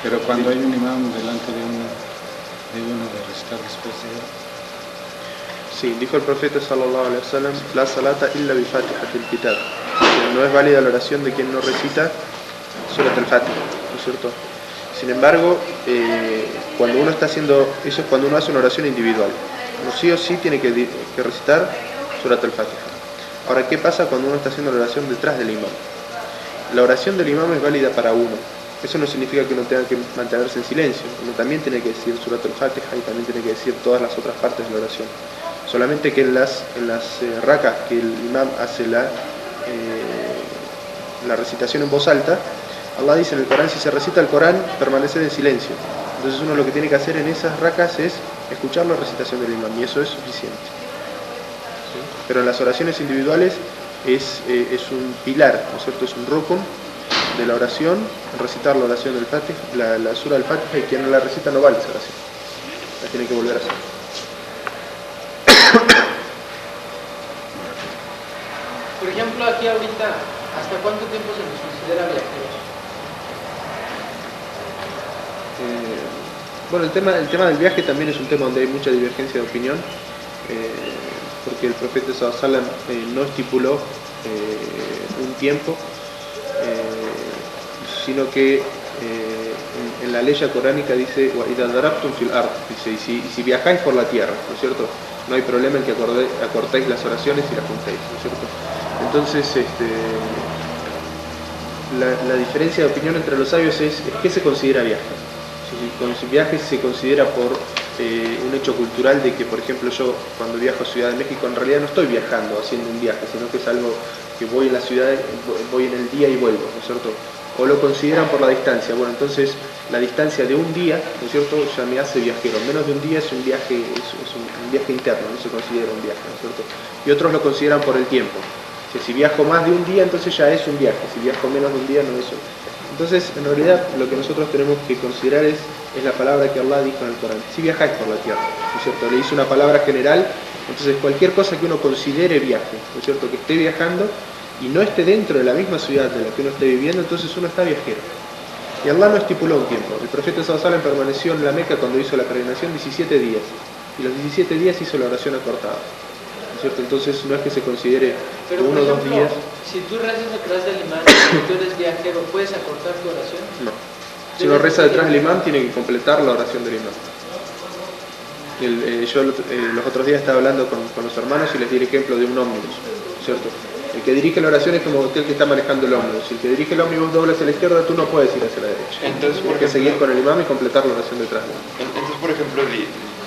Pero cuando hay un imam delante de uno, debe uno de recitar después de él. Sí, dijo el profeta sallallahu alaihi wasallam: la salata illa bi fatihatil kitab. No es válida la oración de quien no recita surat al-Fatiha, ¿no es cierto? Sin embargo, cuando uno está haciendo eso es cuando uno hace una oración individual. Uno sí o sí tiene que recitar surat al-Fatiha. Ahora, ¿qué pasa cuando uno está haciendo la oración detrás del imam? La oración del imam es válida para uno. Eso no significa que uno tenga que mantenerse en silencio. Uno también tiene que decir surat al-Fatiha y también tiene que decir todas las otras partes de la oración. Solamente que en las rakas que el imam hace la recitación en voz alta, Allah dice en el Corán: si se recita el Corán, permanecer en silencio. Entonces uno lo que tiene que hacer en esas rakas es escuchar la recitación del imam, y eso es suficiente. ¿Sí? Pero en las oraciones individuales es un pilar, ¿no es cierto? Es un rukun de la oración, recitar la oración del Fatiha, la sura del Fatiha, y quien no la recita no vale esa oración. La tiene que volver a hacer. Por ejemplo, aquí ahorita, ¿hasta cuánto tiempo se nos considera viajeros? Bueno, el tema del viaje también es un tema donde hay mucha divergencia de opinión, porque el profeta sallallahu alaihi wasallam no estipuló un tiempo, sino que en la ley coránica dice: وَإِذَا ضَرَبْتُمْ فِي الْأَرْضِ, dice, y si viajáis por la tierra, ¿no es cierto? No hay problema en que acortéis las oraciones y las juntéis, ¿no es cierto? Entonces, la diferencia de opinión entre los sabios es qué se considera viaje. Si viaje se considera por un hecho cultural de que, por ejemplo, yo cuando viajo a Ciudad de México en realidad no estoy viajando haciendo un viaje, sino que es algo que voy en la ciudad, voy en el día y vuelvo, ¿no es cierto? O lo consideran por la distancia. Bueno, entonces la distancia de un día, ¿no es cierto?, ya me hace viajero. Menos de un día es un viaje, un viaje interno, no se considera un viaje, ¿no es cierto? Y otros lo consideran por el tiempo. Si viajo más de un día, entonces ya es un viaje. Si viajo menos de un día, no es un viaje. Entonces, en realidad, lo que nosotros tenemos que considerar es la palabra que Allah dijo en el Corán: si viajáis por la tierra, ¿no es cierto? Le hizo una palabra general. Entonces, cualquier cosa que uno considere viaje, ¿no es cierto?, que esté viajando y no esté dentro de la misma ciudad de la que uno esté viviendo, entonces uno está viajero. Y Allah no estipuló un tiempo. El profeta sallallahu alaihi wasallam permaneció en la Meca cuando hizo la peregrinación 17 días. Y los 17 días hizo la oración acortada. ¿Cierto? Entonces no es que se considere pero, uno o dos días. Si tú rezas detrás del imán y tú eres viajero, ¿puedes acortar tu oración? No. Si uno reza detrás del imán, tiene que completar la oración del imán. Yo los otros días estaba hablando con los hermanos y les di el ejemplo de un ómnibus, ¿cierto? El que dirige la oración es como aquel que está manejando el ómnibus. Si el que dirige el ómnibus dobla hacia la izquierda, tú no puedes ir hacia la derecha. Entonces, tienes que seguir con el imán y completar la oración detrás. Entonces, por ejemplo,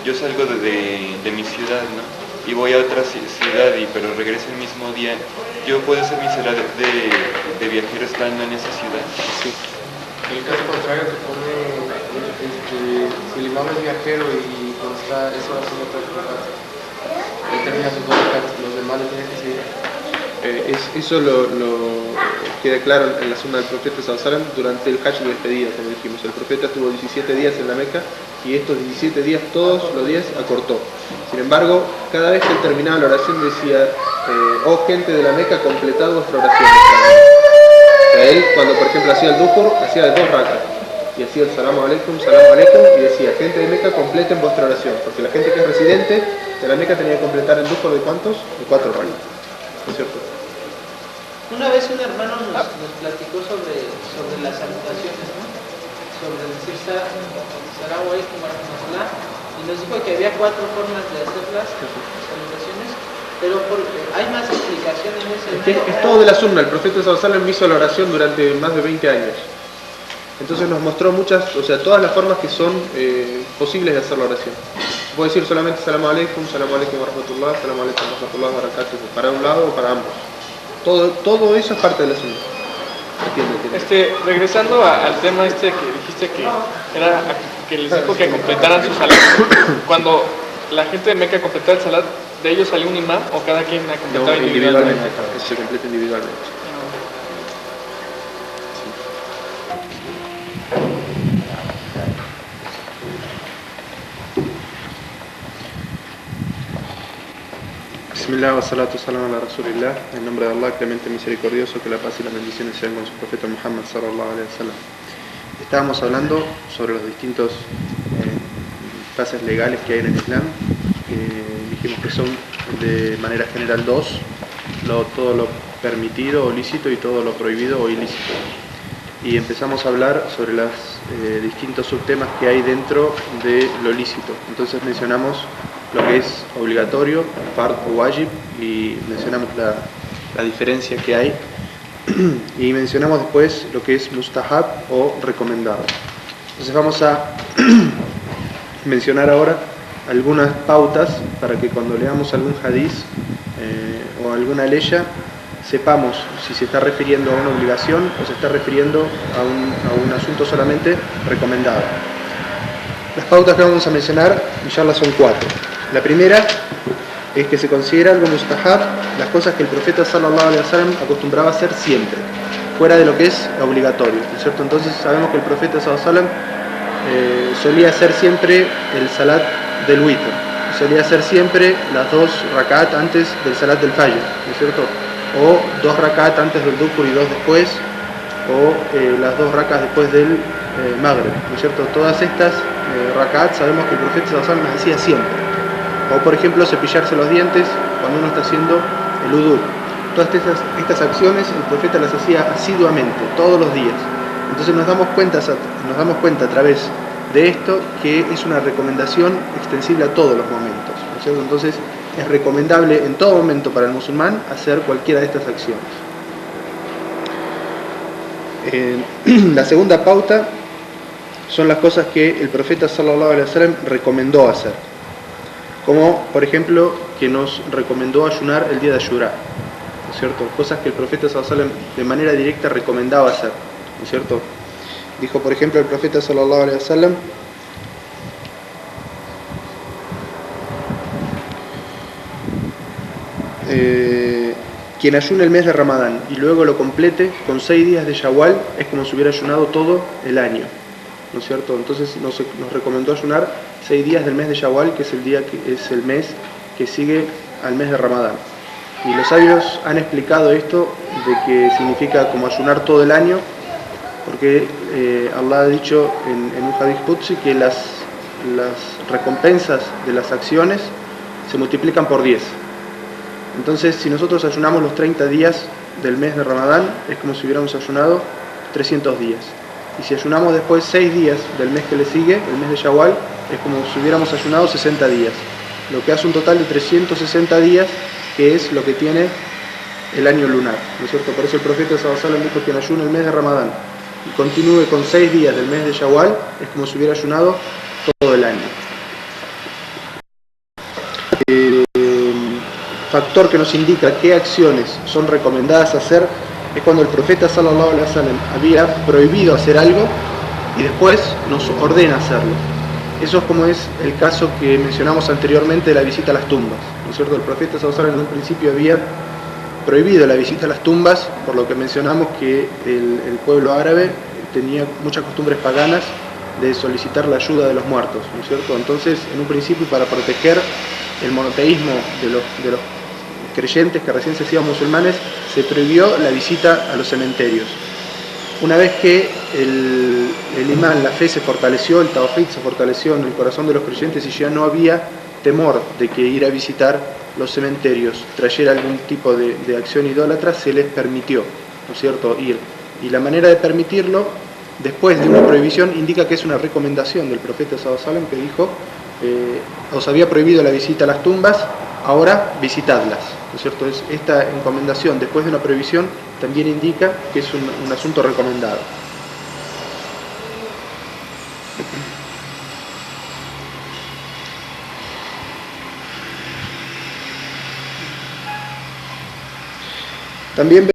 yo salgo de mi ciudad, ¿no? Y voy a otra ciudad, pero regreso el mismo día. ¿Yo puedo hacer mi ciudad de viajero estando en esa ciudad? Sí. En el caso contrario, te pone si el imam es viajero y cuando está esa oración de él termina sus dos rakat, los demás le tienen que seguir. Eso lo queda claro en la sunna del profeta sallallahu alaihi wasallam durante el hajj de despedida, como dijimos. El profeta estuvo 17 días en la Meca y estos 17 días, todos los días, acortó. Sin embargo, cada vez que él terminaba la oración decía: oh gente de la Meca, completad vuestra oración. O sea, él cuando por ejemplo hacía el duhur, hacía de 2 rakat y hacía el salamu alaikum, y decía: gente de Meca, completen vuestra oración, porque la gente que es residente de la Meca tenía que completar el duhur de ¿cuántos? De 4 rakat. ¿No es cierto? Una vez un hermano nos platicó sobre las salutaciones, ¿no? Sobre decir Salamu alaikum wa rahmatullah, y nos dijo que había 4 formas de hacer las salutaciones, pero hay más explicación en ese. Es todo de la sunna. El profeta sallallahu alaihi wasallam hizo la oración durante más de 20 años. Entonces nos mostró todas las formas que son posibles de hacer la oración. Puede decir solamente Salamu alaikum wa rahmatullah, Salamu alaikum wa rahmatullah wa barakatuh, para un lado o para ambos. Todo eso es parte de la sunna. Regresando al tema que dijiste que les dijo que completaran su salat. Cuando la gente de Meca completaba el salat, ¿de ellos salió un imán o cada quien ha completado individualmente? Eso se completa individualmente. Bismillah wa salatu salam ala rasulillah. En nombre de Allah, clemente misericordioso, que la paz y las bendiciones sean con su profeta Muhammad sallallahu alaihi wasallam. Estábamos hablando sobre los distintos fases legales que hay en el Islam. Dijimos que son de manera general dos: todo lo permitido o lícito y todo lo prohibido o ilícito. Y empezamos a hablar sobre los distintos subtemas que hay dentro de lo lícito. Entonces mencionamos lo que es obligatorio, fard o wajib, y mencionamos la diferencia que hay. Y mencionamos después lo que es mustahab o recomendado. Entonces vamos a mencionar ahora algunas pautas para que cuando leamos algún hadiz o alguna leya sepamos si se está refiriendo a una obligación o se está refiriendo a un asunto solamente recomendado. Las pautas que vamos a mencionar, inshallah, son 4. La primera es que se considera algo mustahab las cosas que el profeta sallallahu alaihi wasallam acostumbraba a hacer siempre, fuera de lo que es obligatorio, ¿no es cierto? Entonces sabemos que el profeta sallallahu alaihi wasallam solía hacer siempre el salat del witr, solía hacer siempre las 2 rakat antes del salat del fajr, ¿no es cierto? O 2 rakat antes del dhuhr y 2 después, o las 2 rakas después del maghrib, ¿no es cierto? Todas estas rakat sabemos que el profeta sallallahu alaihi wasallam las hacía siempre. O por ejemplo cepillarse los dientes cuando uno está haciendo el udú. Todas estas acciones el profeta las hacía asiduamente, todos los días. Entonces nos damos cuenta a través de esto que es una recomendación extensible a todos los momentos, ¿no es cierto? Entonces es recomendable en todo momento para el musulmán hacer cualquiera de estas acciones. La segunda pauta son las cosas que el profeta sallallahu alaihi wasallam recomendó hacer, como por ejemplo que nos recomendó ayunar el día de Ashura, ¿no es cierto? Cosas que el profeta sallallahu alaihi wasallam de manera directa recomendaba hacer, ¿no es cierto? Dijo por ejemplo el profeta sallallahu alaihi wasallam: quien ayune el mes de Ramadán y luego lo complete con 6 días de Shawwal es como si hubiera ayunado todo el año, ¿no es cierto? Entonces nos recomendó ayunar 6 días del mes de Shawwal, que es el mes que sigue al mes de Ramadán. Y los sabios han explicado esto de que significa como ayunar todo el año, porque Allah ha dicho en un hadith qudsi que las recompensas de las acciones se multiplican por 10. Entonces, si nosotros ayunamos los 30 días del mes de Ramadán, es como si hubiéramos ayunado 300 días. Y si ayunamos después 6 días del mes que le sigue, el mes de Shawwal, es como si hubiéramos ayunado 60 días. Lo que hace un total de 360 días, que es lo que tiene el año lunar, ¿no es cierto? Por eso el profeta sallallahu alaihi wasallam dijo: quien ayuna el mes de Ramadán y continúe con 6 días del mes de Shawwal, es como si hubiera ayunado todo el año. Factor que nos indica qué acciones son recomendadas hacer es cuando el profeta sallallahu alaihi wasallam había prohibido hacer algo y después nos ordena hacerlo. Eso es como es el caso que mencionamos anteriormente de la visita a las tumbas, ¿no es cierto? El profeta sallallahu alaihi wasallam en un principio había prohibido la visita a las tumbas, por lo que mencionamos que el pueblo árabe tenía muchas costumbres paganas de solicitar la ayuda de los muertos, ¿no es cierto? Entonces, en un principio, para proteger el monoteísmo de los creyentes que recién se hacían musulmanes, se prohibió la visita a los cementerios. Una vez que el imán, la fe se fortaleció, el tawhid se fortaleció en el corazón de los creyentes y ya no había temor de que ir a visitar los cementerios trayera algún tipo de acción idólatra, se les permitió, ¿no es cierto?, ir. Y la manera de permitirlo, después de una prohibición, indica que es una recomendación del profeta sallallahu alaihi wasallam, que dijo: os había prohibido la visita a las tumbas, ahora visitadlas, ¿no es cierto? Esta encomendación después de una prohibición también indica que es un asunto recomendado. También